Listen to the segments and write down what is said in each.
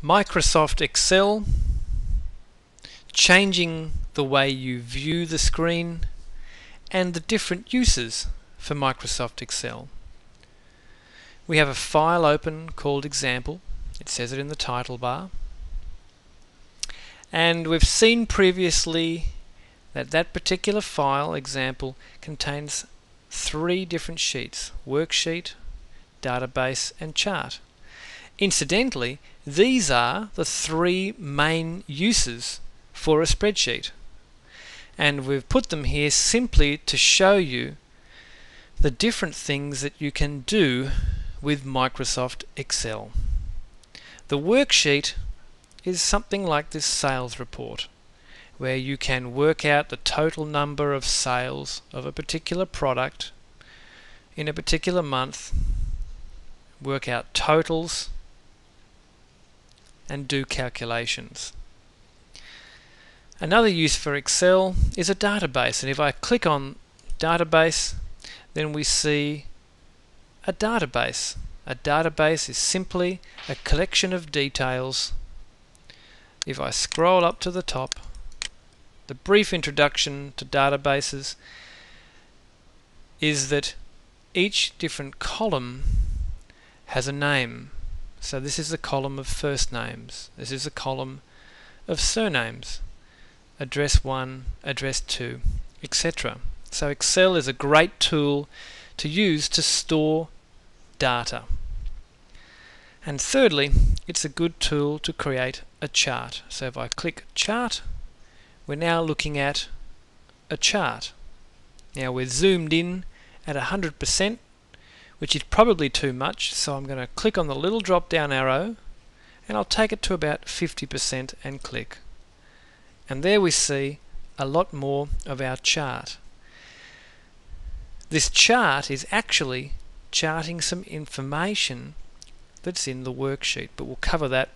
Microsoft Excel, changing the way you view the screen, and the different uses for Microsoft Excel. We have a file open called example. It says it in the title bar. And we've seen previously that that particular file, example, contains 3 different sheets: worksheet, database and chart. Incidentally, these are the 3 main uses for a spreadsheet, and we've put them here simply to show you the different things that you can do with Microsoft Excel. The worksheet is something like this sales report, where you can work out the total number of sales of a particular product in a particular month, work out totals, and do calculations. Another use for Excel is a database, and if I click on database, then we see a database. A database is simply a collection of details. If I scroll up to the top, the brief introduction to databases is that each different column has a name. So this is the column of first names. This is a column of surnames. Address 1, address 2, etc. So Excel is a great tool to use to store data. And thirdly, it's a good tool to create a chart. So if I click chart, we're now looking at a chart. Now we're zoomed in at 100%, which is probably too much, so I'm going to click on the little drop down arrow and I'll take it to about 50% and click. And there we see a lot more of our chart. This chart is actually charting some information that's in the worksheet, but we'll cover that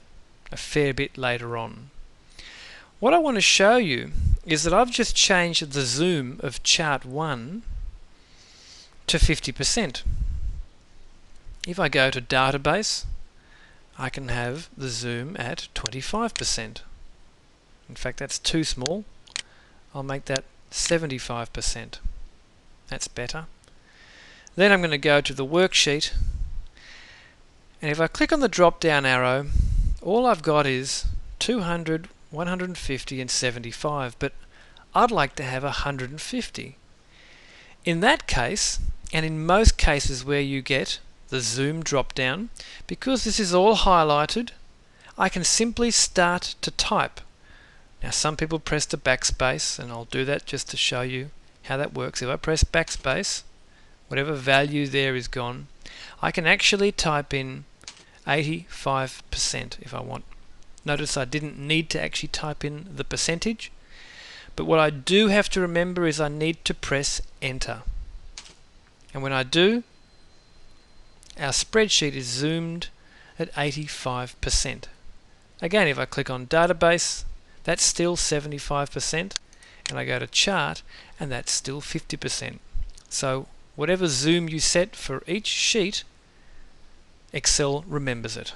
a fair bit later on. What I want to show you is that I've just changed the zoom of chart 1 to 50%. If I go to database, I can have the zoom at 25%. In fact, that's too small. I'll make that 75%. That's better. Then I'm going to go to the worksheet, and if I click on the drop down arrow, all I've got is 200, 150 and 75, but I'd like to have 150. In that case, and in most cases where you get the zoom drop down, because this is all highlighted, I can simply start to type. Now some people press the backspace, and I'll do that just to show you how that works. If I press backspace, whatever value there is gone, I can actually type in 85% if I want. Notice I didn't need to actually type in the percentage, but what I do have to remember is I need to press enter. And when I do, our spreadsheet is zoomed at 85%. Again, if I click on database, that's still 75%, and I go to chart, and that's still 50%. So whatever zoom you set for each sheet, Excel remembers it.